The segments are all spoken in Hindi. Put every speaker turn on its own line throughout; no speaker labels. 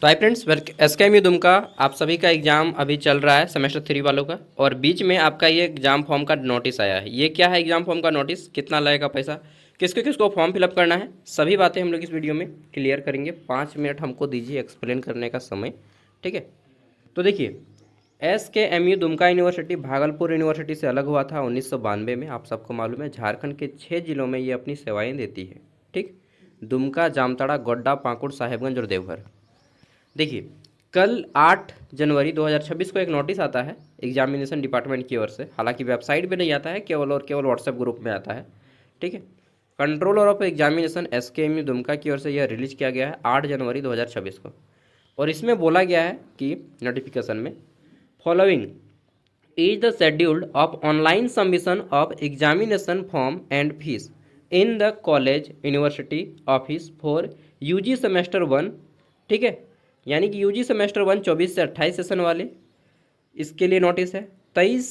तो हाय फ्रेंड्स, एसकेएमयू दुमका आप सभी का एग्ज़ाम अभी चल रहा है सेमेस्टर 3 वालों का। और बीच में आपका ये एग्ज़ाम फॉर्म का नोटिस आया है। ये क्या है एग्ज़ाम फॉर्म का नोटिस, कितना लगेगा पैसा, किसको किसको फॉर्म फिलअप करना है, सभी बातें हम लोग इस वीडियो में क्लियर करेंगे। 5 मिनट हमको दीजिए एक्सप्लेन करने का समय, ठीक है। तो देखिए, एसकेएमयू दुमका यूनिवर्सिटी भागलपुर यूनिवर्सिटी से अलग हुआ था 1992 में। आप सबको मालूम है, झारखंड के 6 जिलों में ये अपनी सेवाएँ देती है, ठीक। दुमका, जामताड़ा, गोड्डा, पाकुड़, साहेबगंज और देवघर। देखिए, कल 8 जनवरी 2026 को एक नोटिस आता है एग्जामिनेशन डिपार्टमेंट की ओर से। हालांकि वेबसाइट पे नहीं आता है, केवल और केवल व्हाट्सएप ग्रुप में आता है, ठीक है। कंट्रोलर ऑफ एग्जामिनेशन एसकेएमयू दुमका की ओर से यह रिलीज किया गया है 8 जनवरी 2026 को। और इसमें बोला गया है कि नोटिफिकेशन में following is the schedule of online submission of examination form and fees in the college university office for UG semester 1, ठीक है। यानी कि यूजी सेमेस्टर 1 24 से 28 सेशन वाले इसके लिए नोटिस है। 23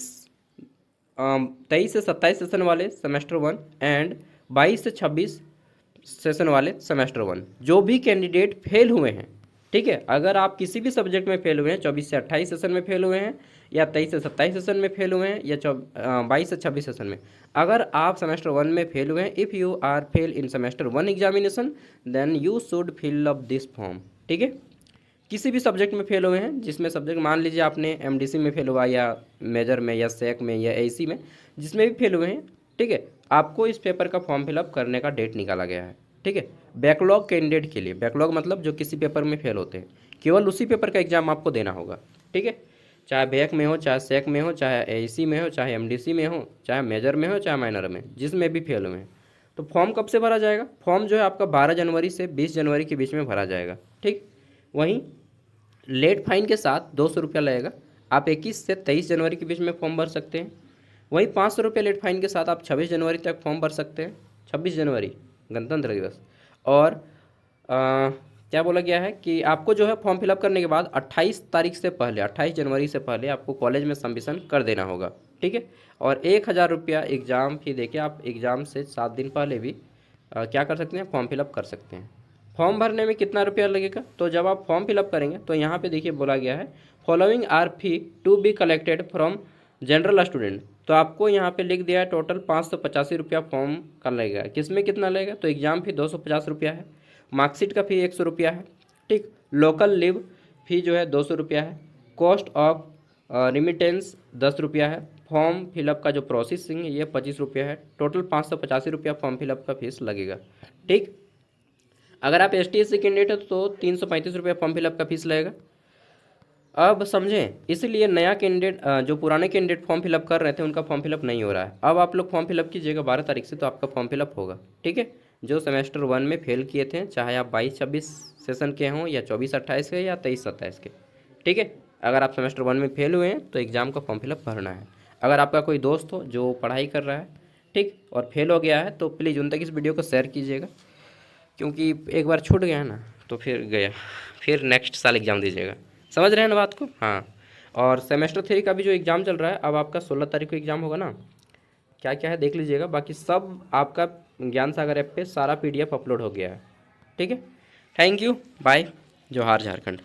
से 27 सेशन वाले सेमेस्टर 1 एंड 22 से 26 सेशन वाले सेमेस्टर 1 जो भी कैंडिडेट फेल हुए हैं, ठीक है। अगर आप किसी भी सब्जेक्ट में फेल हुए हैं, 24 से 28 सेशन में फेल हुए हैं, या 23 से 27 सेशन में फेल हुए हैं, या 22 से 26 सेशन में, अगर आप सेमेस्टर 1 में फेल हुए हैं, if you are fail in semester 1 examination then you should fill up this form, ठीक है। किसी भी सब्जेक्ट में फेल हुए हैं, जिसमें सब्जेक्ट मान लीजिए आपने एमडीसी में फेल हुआ, या मेजर में, या सेक में, या एसी में, जिसमें भी फेल हुए हैं, ठीक है, आपको इस पेपर का फॉर्म फिलअप करने का डेट निकाला गया है, ठीक है। बैकलॉग कैंडिडेट के लिए, बैकलॉग मतलब जो किसी पेपर में फेल होते हैं, केवल उसी पेपर का एग्जाम आपको देना होगा, ठीक है। चाहे बैक में हो, चाहे सेक में हो, चाहे एसी में हो, चाहे एमडीसी में हो, चाहे मेजर में हो, चाहे माइनर में, जिसमें भी फेल हुए हैं। तो फॉर्म कब से भरा जाएगा? फॉर्म जो है आपका 12 जनवरी से 20 जनवरी के बीच में भरा जाएगा, ठीक। वहीं लेट फाइन के साथ 200 रुपया लगेगा। आप 21 से 23 जनवरी के बीच में फॉर्म भर सकते हैं। वहीं 500 रुपये लेट फाइन के साथ आप 26 जनवरी तक फॉर्म भर सकते हैं। 26 जनवरी गणतंत्र दिवस। और क्या बोला गया है कि आपको जो है फॉर्म फिलअप करने के बाद 28 तारीख से पहले, 28 जनवरी से पहले आपको कॉलेज में सबमिशन कर देना होगा, ठीक है। और 1000 रुपया एग्ज़ाम फी देके आप एग्ज़ाम से 7 दिन पहले भी क्या कर सकते हैं, फॉर्म फिलअप कर सकते हैं। फॉर्म भरने में कितना रुपया लगेगा? तो जब आप फॉर्म फिलअप करेंगे तो यहाँ पे देखिए बोला गया है following are fee to be collected from general student. तो आपको यहाँ पे लिख दिया है टोटल 585 रुपया फॉर्म का लगेगा। किसमें कितना लगेगा? तो एग्ज़ाम फी 250 रुपया है, मार्कशीट का फी 100 रुपया है, ठीक। लोकल लिव फी जो है 200 रुपया है, कॉस्ट ऑफ रिमिटेंस 10 रुपया है, फॉर्म फिलअप का जो प्रोसेसिंग है ये 25 रुपया है। टोटल 585 रुपया फॉर्म फिलअप का फीस लगेगा, ठीक। अगर आप ST/SC कैंडिडेट हो तो 335 रुपया फॉर्म फिलअप का फीस लगेगा। अब समझें, इसलिए नया कैंडिडेट जो पुराने कैंडिडेट फॉर्म फिलअप कर रहे थे उनका फॉर्म फिलअप नहीं हो रहा है। अब आप लोग फॉर्म फिलअप कीजिएगा 12 तारीख से, तो आपका फॉर्म फिलअप होगा, ठीक है। जो सेमेस्टर 1 में फेल किए थे, चाहे आप 22-26 सेशन के हों, या 24-28 के, या 23-27 के, ठीक है। अगर आप सेमेस्टर 1 में फेल हुए हैं तो एग्ज़ाम का फॉर्म फिलअप भरना है। अगर आपका कोई दोस्त हो जो पढ़ाई कर रहा है, ठीक, और फेल हो गया है, तो प्लीज़ उन तक इस वीडियो को शेयर कीजिएगा, क्योंकि एक बार छूट गया ना तो फिर गया, फिर नेक्स्ट साल एग्ज़ाम दीजिएगा। समझ रहे हैं ना बात को? हाँ। और सेमेस्टर 3 का भी जो एग्ज़ाम चल रहा है, अब आपका 16 तारीख को एग्ज़ाम होगा ना। क्या क्या है देख लीजिएगा, बाकी सब आपका ज्ञान सागर ऐप पे सारा PDF अपलोड हो गया है, ठीक है। थैंक यू, बाय, जोहार झारखंड।